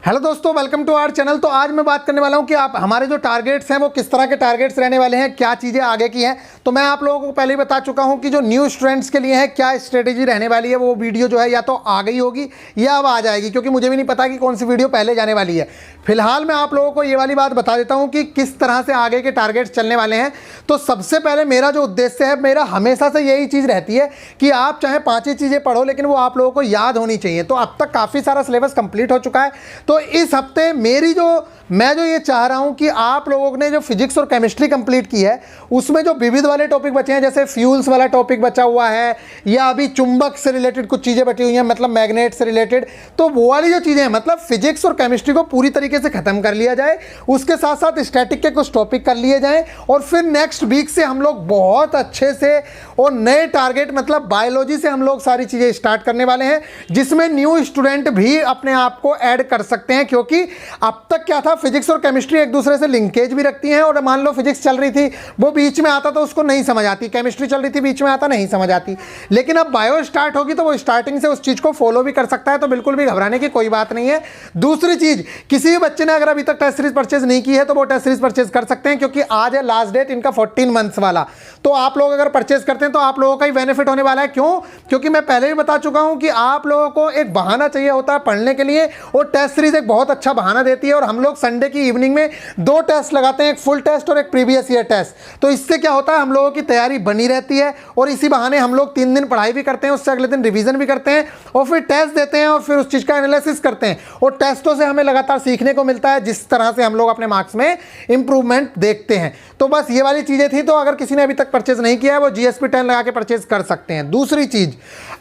Hello दोस्तों, welcome to our channel. तो आज मैं बात करने वाला हूं कि आप हमारे जो टारगेट्स हैं वो किस तरह के टारगेट्स रहने वाले हैं, क्या चीज़ें आगे की हैं। तो मैं आप लोगों को पहले ही बता चुका हूं कि जो न्यू स्टूडेंट्स के लिए है क्या स्ट्रेटेजी रहने वाली है। वो वीडियो जो है या तो आ गई होगी या अब आ जाएगी, क्योंकि मुझे भी नहीं पता कि कौन सी वीडियो पहले जाने वाली है। फिलहाल मैं आप लोगों को ये वाली बात बता देता हूँ कि किस तरह से आगे के टारगेट्स चलने वाले हैं। तो सबसे पहले मेरा जो उद्देश्य है, मेरा हमेशा से यही चीज़ रहती है कि आप चाहे 5 ही चीज़ें पढ़ो, लेकिन वो आप लोगों को याद होनी चाहिए। तो अब तक काफ़ी सारा सिलेबस कंप्लीट हो चुका है। तो इस हफ्ते मैं जो ये चाह रहा हूं कि आप लोगों ने जो फिजिक्स और केमिस्ट्री कंप्लीट की है उसमें जो विविध वाले टॉपिक बचे हैं, जैसे फ्यूल्स वाला टॉपिक बचा हुआ है या अभी चुंबक से रिलेटेड कुछ चीज़ें बची हुई हैं, मतलब मैग्नेट से रिलेटेड, तो वो वाली जो चीज़ें हैं, मतलब फिजिक्स और केमिस्ट्री को पूरी तरीके से खत्म कर लिया जाए। उसके साथ साथ स्टैटिक के कुछ टॉपिक कर लिए जाएं और फिर नेक्स्ट वीक से हम लोग बहुत अच्छे से और नए टारगेट, मतलब बायोलॉजी से हम लोग सारी चीज़ें स्टार्ट करने वाले हैं, जिसमें न्यू स्टूडेंट भी अपने आप को ऐड कर सकते हैं। क्योंकि अब तक क्या था, फिजिक्स और केमिस्ट्री एक दूसरे से लिंकेज भी रखती हैं, और मान लो फिजिक्स चल रही थी, वो बीच में आता तो उसको नहीं समझ आती, केमिस्ट्री चल रही थी बीच में आता नहीं समझ आती। लेकिन अब बायो स्टार्ट होगी तो वो स्टार्टिंग से उस चीज़ को फॉलो भी कर सकता है, तो बिल्कुल भी घबराने की कोई बात नहीं है। दूसरी चीज़, किसी भी बच्चे ने अगर अभी तक टेस्ट सीरीज परचेज नहीं की है तो वो टेस्ट सीरीज परचेज कर सकते हैं, क्योंकि आज है लास्ट डेट इनका 14 मंथ्स वाला। तो आप लोग अगर परचेज करते हैं तो आप लोगों का ही बेनिफिट होने वाला है। क्यों? क्योंकि मैं पहले भी बता चुका हूं कि आप लोगों को एक बहाना चाहिए होता है पढ़ने के लिए, और टेस्ट सीरीज एक बहुत अच्छा बहाना देती है। और हम लोग संडे की इवनिंग में 2 टेस्ट लगाते हैं, एक फुल टेस्ट और एक प्रीवियस ईयर टेस्ट। तो इससे क्या होता है, हम लोगों की तैयारी बनी रहती है, और इसी बहाने हम लोग 3 दिन पढ़ाई भी करते हैं, उससे अगले दिन रिवीजन भी करते हैं, और फिर टेस्ट देते हैं, और फिर उस चीज़ का एनालिसिस करते हैं। और टेस्टों से हमें लगातार सीखने को मिलता है, जिस तरह से हम लोग अपने मार्क्स में इंप्रूवमेंट देखते हैं। तो बस ये वाली चीज़ें थी। तो अगर किसी ने अभी तक परचेज नहीं किया है वो GSP 10 लगा के परचेज कर सकते हैं। दूसरी चीज़,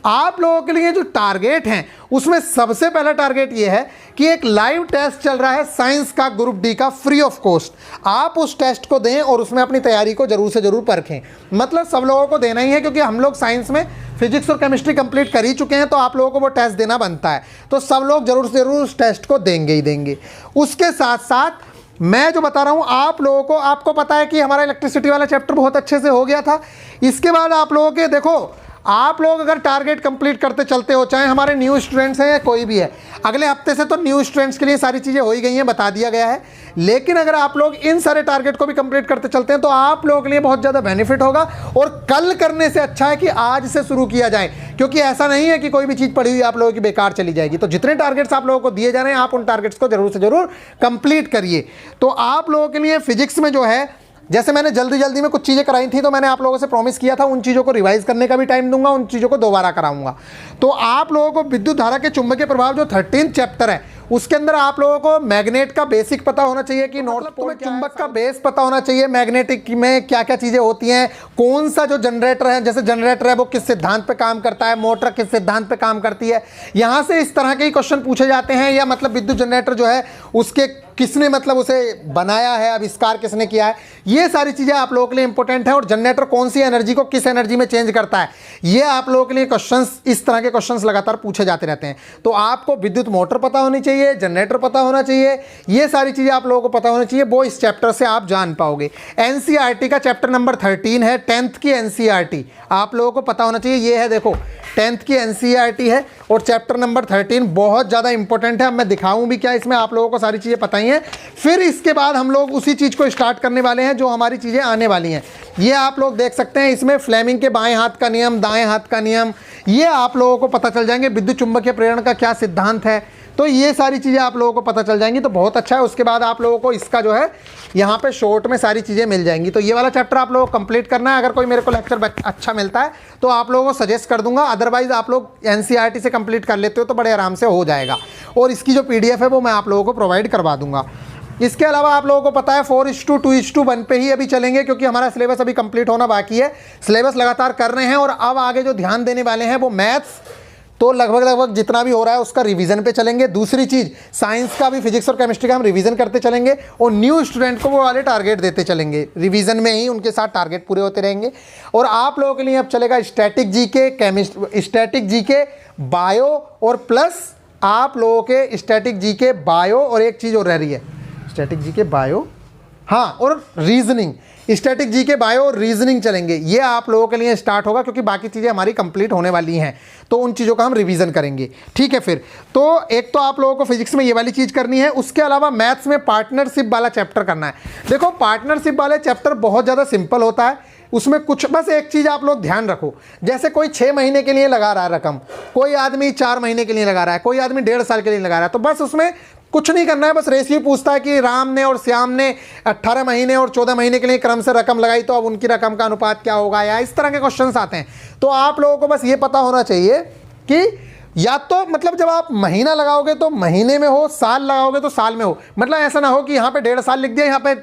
आप लोगों के लिए जो टारगेट हैं उसमें सबसे पहला टारगेट ये है कि एक लाइव टेस्ट चल रहा है साइंस का, ग्रुप डी का, फ्री ऑफ कॉस्ट। आप उस टेस्ट को दें और उसमें अपनी तैयारी को जरूर से जरूर परखें। मतलब सब लोगों को देना ही है, क्योंकि हम लोग साइंस में फिजिक्स और केमिस्ट्री कंप्लीट कर ही चुके हैं, तो आप लोगों को वो टेस्ट देना बनता है। तो सब लोग जरूर से जरूर उस टेस्ट को देंगे ही देंगे। उसके साथ साथ मैं जो बता रहा हूं आप लोगों को, आपको पता है कि हमारा इलेक्ट्रिसिटी वाला चैप्टर बहुत अच्छे से हो गया था। इसके बाद आप लोगों के देखो, आप लोग अगर टारगेट कंप्लीट करते चलते हो, चाहे हमारे न्यू स्टूडेंट्स हैं या कोई भी है, अगले हफ्ते से तो न्यू स्टूडेंट्स के लिए सारी चीज़ें हो ही गई हैं, बता दिया गया है। लेकिन अगर आप लोग इन सारे टारगेट को भी कंप्लीट करते चलते हैं तो आप लोगों के लिए बहुत ज़्यादा बेनिफिट होगा। और कल करने से अच्छा है कि आज से शुरू किया जाए, क्योंकि ऐसा नहीं है कि कोई भी चीज़ पड़ी हुई आप लोगों की बेकार चली जाएगी। तो जितने टारगेट्स आप लोगों को दिए जा रहे हैं, आप उन टारगेट्स को जरूर से जरूर कंप्लीट करिए। तो आप लोगों के लिए फिजिक्स में जो है, जैसे मैंने जल्दी जल्दी में कुछ चीज़ें कराई थी, तो मैंने आप लोगों से प्रॉमिस किया था उन चीज़ों को रिवाइज करने का भी टाइम दूंगा, उन चीज़ों को दोबारा कराऊंगा। तो आप लोगों को विद्युत धारा के चुंबकीय प्रभाव जो 13 चैप्टर है, उसके अंदर आप लोगों को मैग्नेट का बेसिक पता होना चाहिए कि नॉर्थ पोल, चुंबक का बेस पता होना चाहिए, मैग्नेटिक में क्या क्या चीज़ें होती हैं, कौन सा जो जनरेटर है, जैसे जनरेटर है वो किस सिद्धांत पे काम करता है, मोटर किस सिद्धांत पे काम करती है। यहाँ से इस तरह के ही क्वेश्चन पूछे जाते हैं। या मतलब विद्युत जनरेटर जो है उसके किसने मतलब उसे बनाया है, आविष्कार किसने किया है, ये सारी चीज़ें आप लोगों के लिए इंपॉर्टेंट है। और जनरेटर कौन सी एनर्जी को किस एनर्जी में चेंज करता है, ये आप लोगों के लिए क्वेश्चंस, इस तरह के क्वेश्चंस लगातार पूछे जाते रहते हैं। तो आपको विद्युत मोटर पता होनी चाहिए, जनरेटर पता होना चाहिए, ये सारी चीज़ें आप लोगों को पता होनी चाहिए। वो इस चैप्टर से आप जान पाओगे। NCERT का चैप्टर नंबर 13 है, 10th की NCERT आप लोगों को पता होना चाहिए। ये है, देखो 10th की NCERT है और चैप्टर नंबर 13 बहुत ज़्यादा इंपॉर्टेंट है। अब मैं दिखाऊं भी क्या इसमें, आप लोगों को सारी चीज़ें पता ही हैं। फिर इसके बाद हम लोग उसी चीज़ को स्टार्ट करने वाले हैं जो हमारी चीज़ें आने वाली हैं। ये आप लोग देख सकते हैं, इसमें फ्लेमिंग के बाएं हाथ का नियम, दाएं हाथ का नियम, ये आप लोगों को पता चल जाएंगे। विद्युत चुंबकीय प्रेरण का क्या सिद्धांत है, तो ये सारी चीज़ें आप लोगों को पता चल जाएंगी। तो बहुत अच्छा है। उसके बाद आप लोगों को इसका जो है यहाँ पे शॉर्ट में सारी चीज़ें मिल जाएंगी। तो ये वाला चैप्टर आप लोगों को कंप्लीट करना है। अगर कोई मेरे को लेक्चर अच्छा मिलता है तो आप लोगों को सजेस्ट कर दूंगा, अदरवाइज आप लोग NCERT से कंप्लीट कर लेते हो तो बड़े आराम से हो जाएगा। और इसकी जो PDF है वो मैं आप लोगों को प्रोवाइड करवा दूंगा। इसके अलावा आप लोगों को पता है 4:2:1 पे ही अभी चलेंगे, क्योंकि हमारा सिलेबस अभी कंप्लीट होना बाकी है। सिलेबस लगातार कर रहे हैं और अब आगे जो ध्यान देने वाले हैं वो मैथ्स, तो लगभग जितना भी हो रहा है उसका रिवीजन पे चलेंगे। दूसरी चीज़, साइंस का भी, फिजिक्स और केमिस्ट्री का हम रिवीजन करते चलेंगे, और न्यू स्टूडेंट को वो वाले टारगेट देते चलेंगे। रिवीजन में ही उनके साथ टारगेट पूरे होते रहेंगे। और आप लोगों के लिए अब चलेगा static GK, static GK, bio, और प्लस आप लोगों के स्टैटिक जीके, बायो, और एक चीज़ और रह रही है, स्टैटिक जीके, बायो हाँ, और रीजनिंग, स्टैटिक जी के बायो और रीजनिंग चलेंगे। ये आप लोगों के लिए स्टार्ट होगा क्योंकि बाकी चीज़ें हमारी कंप्लीट होने वाली हैं, तो उन चीज़ों का हम रिवीजन करेंगे। ठीक है, फिर तो एक तो आप लोगों को फिजिक्स में ये वाली चीज़ करनी है, उसके अलावा मैथ्स में पार्टनरशिप वाला चैप्टर करना है। देखो, पार्टनरशिप वाले चैप्टर बहुत ज़्यादा सिंपल होता है, उसमें कुछ बस एक चीज़ आप लोग ध्यान रखो, जैसे कोई 6 महीने के लिए लगा रहा है रकम, कोई आदमी 4 महीने के लिए लगा रहा है, कोई आदमी 1.5 साल के लिए लगा रहा है, तो बस उसमें कुछ नहीं करना है, बस रेशियो पूछता है कि राम ने और श्याम ने 18 महीने और 14 महीने के लिए क्रम से रकम लगाई, तो अब उनकी रकम का अनुपात क्या होगा, या इस तरह के क्वेश्चंस आते हैं। तो आप लोगों को बस ये पता होना चाहिए कि या तो मतलब जब आप महीना लगाओगे तो महीने में हो, साल लगाओगे तो साल में हो, मतलब ऐसा ना हो कि यहाँ पे 1.5 साल लिख दिया, यहाँ पे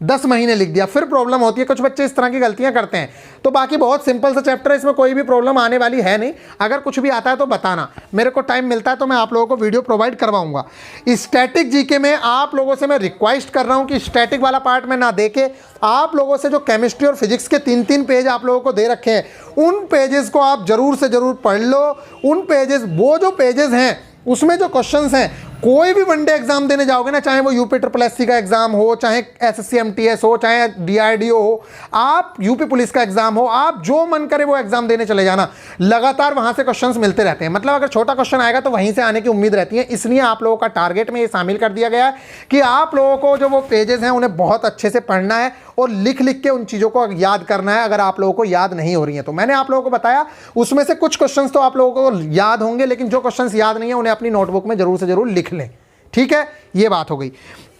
10 महीने लिख दिया, फिर प्रॉब्लम होती है। कुछ बच्चे इस तरह की गलतियां करते हैं। तो बाकी बहुत सिंपल सा चैप्टर है, इसमें कोई भी प्रॉब्लम आने वाली है नहीं। अगर कुछ भी आता है तो बताना, मेरे को टाइम मिलता है तो मैं आप लोगों को वीडियो प्रोवाइड करवाऊंगा। स्टैटिक जीके में आप लोगों से मैं रिक्वेस्ट कर रहा हूं कि स्टैटिक वाला पार्ट में ना देके आप लोगों से जो केमिस्ट्री और फिजिक्स के 3-3 पेज आप लोगों को दे रखे हैं, उन पेजेस को आप जरूर से जरूर पढ़ लो। उन पेजेस, वो जो पेजेस हैं उसमें जो क्वेश्चंस हैं, कोई भी वनडे एग्जाम देने जाओगे ना, चाहे वो यूपी SSC का एग्जाम हो, चाहे SSC MTS हो, चाहे DRDO हो, आप यूपी पुलिस का एग्जाम हो, आप जो मन करे वो एग्जाम देने चले जाना, लगातार वहां से क्वेश्चंस मिलते रहते हैं। मतलब अगर छोटा क्वेश्चन आएगा तो वहीं से आने की उम्मीद रहती है। इसलिए आप लोगों का टारगेट में ये शामिल कर दिया गया है कि आप लोगों को जो वो पेजेस हैं उन्हें बहुत अच्छे से पढ़ना है और लिख लिख के उन चीज़ों को याद करना है, अगर आप लोगों को याद नहीं हो रही है तो। मैंने आप लोगों को बताया उसमें से कुछ क्वेश्चंस तो आप लोगों को याद होंगे, लेकिन जो क्वेश्चंस याद नहीं है उन्हें अपनी नोटबुक में जरूर से जरूर लिख लें। ठीक है, ये बात हो गई।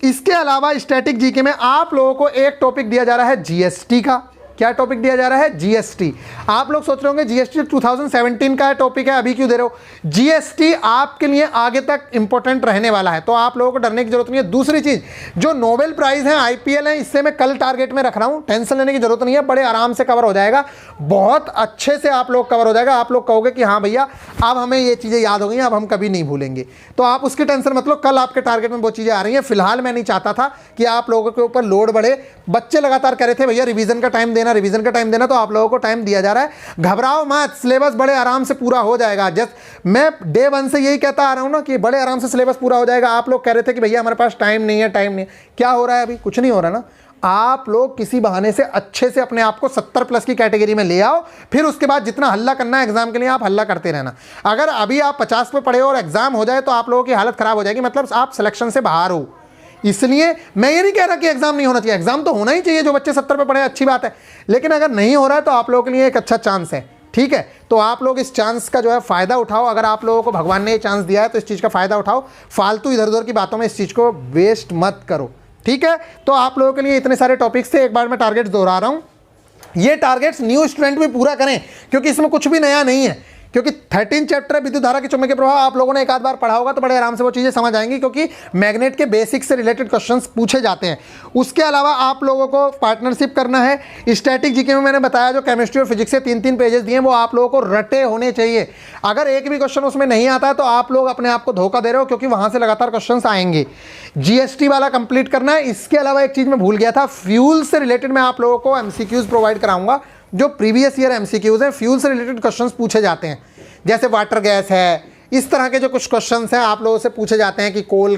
इसके अलावा स्टैटिक जीके में आप लोगों को एक टॉपिक दिया जा रहा है जीएसटी का। क्या टॉपिक दिया जा रहा है? जीएसटी। आप लोग सोच रहे होंगे जीएसटी 2017 का टॉपिक है, अभी क्यों दे रहे हो? जीएसटी आपके लिए आगे तक इंपॉर्टेंट रहने वाला है, तो आप लोगों को डरने की जरूरत नहीं है। दूसरी चीज, जो नोबेल प्राइज है, आईपीएल है, इससे मैं कल टारगेट में रख रहा हूं, टेंशन लेने की जरूरत नहीं है, बड़े आराम से कवर हो जाएगा, बहुत अच्छे से आप लोग कवर हो जाएगा। आप लोग कहोगे कि हाँ भैया अब हमें ये चीजें याद हो गई, अब हम कभी नहीं भूलेंगे, तो आप उसकी टेंशन मत लो, कल आपके टारगेट में वो चीजें आ रही हैं। फिलहाल मैं नहीं चाहता था कि आप लोगों के ऊपर लोड बढ़े। बच्चे लगातार कह रहे थे भैया रिवीजन का टाइम देना, रिवीजन का टाइम देना, तो आप लोगों को टाइम दिया जा रहा है। घबराओ मत, सिलेबस बड़े आराम से पूरा हो जाएगा। जस्ट मैं डे 1 से यही कहता आ रहा हूं ना कि बड़े आराम से सिलेबस पूरा हो जाएगा। आप लोग कह रहे थे कि भैया हमारे पास टाइम नहीं है, टाइम नहीं है। क्या हो रहा है? अभी कुछ नहीं हो रहा ना। आप लोग किसी बहाने से अच्छे से अपने आप को 70+ की कैटेगरी में ले आओ, फिर उसके बाद जितना हल्ला करना है एग्जाम के लिए आप हल्ला करते रहना। अगर अभी आप 50 पे पढ़े और एग्जाम हो जाए तो आप लोगों की हालत खराब हो जाएगी, मतलब आप सिलेक्शन से बाहर हो। इसलिए मैं ये नहीं कह रहा कि एग्जाम नहीं होना चाहिए, एग्जाम तो होना ही चाहिए। जो बच्चे 70 पे पढ़े अच्छी बात है, लेकिन अगर नहीं हो रहा है तो आप लोगों के लिए एक अच्छा चांस है। ठीक है, तो आप लोग इस चांस का जो है फायदा उठाओ। अगर आप लोगों को भगवान ने ये चांस दिया है तो इस चीज का फायदा उठाओ, फालतू इधर उधर की बातों में इस चीज को वेस्ट मत करो। ठीक है, तो आप लोगों के लिए इतने सारे टॉपिक्स थे, एक बार मैं टारगेट्स दोहरा रहा हूं। ये टारगेट्स न्यू स्टूडेंट भी पूरा करें, क्योंकि इसमें कुछ भी नया नहीं है, क्योंकि 13 चैप्टर है विद्युत धारा के चुंबकीय प्रभाव। आप लोगों ने एक आध बार पढ़ा होगा तो बड़े आराम से वो चीज़ें समझ आएंगी, क्योंकि मैग्नेट के बेसिक से रिलेटेड क्वेश्चंस पूछे जाते हैं। उसके अलावा आप लोगों को पार्टनरशिप करना है। स्टैटिक जीके में मैंने बताया जो केमिस्ट्री और फिजिक्स से 3-3 पेजेस दिए वो आप लोगों को रटे होने चाहिए। अगर एक भी क्वेश्चन उसमें नहीं आता है तो आप लोग अपने आप को धोखा दे रहे हो, क्योंकि वहां से लगातार क्वेश्चन आएंगे। जीएसटी वाला कंप्लीट करना है। इसके अलावा एक चीज मैं भूल गया था, फ्यूल से रिलेटेड मैं आप लोगों को एमसीक्यूज प्रोवाइड कराऊंगा। जो प्रीवियस ईयर एमसीक्यूज हैं, फ्यूल से रिलेटेड क्वेश्चंस पूछे जाते हैं, जैसे वाटर गैस है, इस तरह के जो कुछ क्वेश्चंस हैं आप लोगों से पूछे जाते हैं कि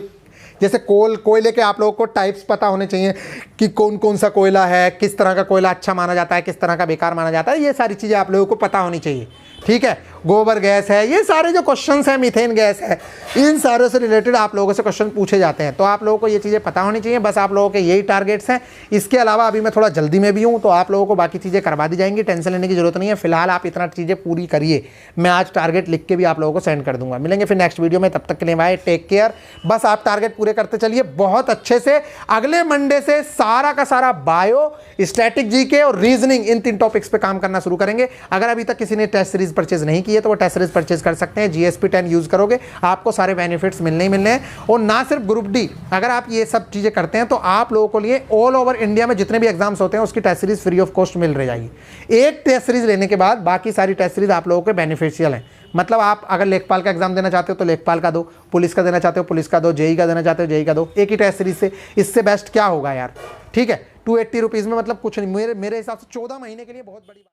जैसे कोयले के आप लोगों को टाइप्स पता होने चाहिए कि कौन कौन सा कोयला है, किस तरह का कोयला अच्छा माना जाता है, किस तरह का बेकार माना जाता है, ये सारी चीज़ें आप लोगों को पता होनी चाहिए। ठीक है, गोबर गैस है, ये सारे जो क्वेश्चंस हैं, मीथेन गैस है, इन सारों से रिलेटेड आप लोगों से क्वेश्चन पूछे जाते हैं, तो आप लोगों को ये चीज़ें पता होनी चाहिए। बस आप लोगों के यही टारगेट्स हैं। इसके अलावा अभी मैं थोड़ा जल्दी में भी हूँ, तो आप लोगों को बाकी चीज़ें करवा दी जाएंगी, टेंशन लेने की जरूरत नहीं है। फिलहाल आप इतना चीज़ें पूरी करिए, मैं आज टारगेट लिख के भी आप लोगों को सेंड कर दूंगा। मिलेंगे फिर नेक्स्ट वीडियो में, तब तक के लिए बाय, टेक केयर। बस आप टारगेट पूरे करते चलिए बहुत अच्छे से। अगले मंडे से सारा का सारा बायो, स्टैटिक जीके और रीजनिंग, इन 3 टॉपिक्स पे काम करना शुरू करेंगे। अगर अभी तक किसी ने टेस्ट सीरीज परचेज नहीं की है तो वो टेस्ट सीरीज परचेज कर सकते हैं। जीएसपी 10 यूज करोगे आपको सारे बेनिफिट्स मिलने ही मिलने हैं। और ना सिर्फ ग्रुप डी, अगर आप ये सब चीजें करते हैं तो आप लोगों को लिए ऑल ओवर इंडिया में जितने भी एग्जाम्स होते हैं उसकी test series free of cost मिल रही जाएगी। एक टेस्ट सीरीज लेने के बाद बाकी सारी टेस्ट सीरीज आप लोगों के बेनिफिशियल है। मतलब आप अगर लेखपाल का एग्जाम देना चाहते हो तो लेखपाल का दो, पुलिस का देना चाहते हो पुलिस का दो, जेई का देना चाहते हो जेई का दो, एक ही टेस्ट सीरीज से। इससे बेस्ट क्या होगा यार? ठीक है, 280 रुपीज़ में मतलब कुछ नहीं, मेरे हिसाब से 14 महीने के लिए बहुत बड़ी बात।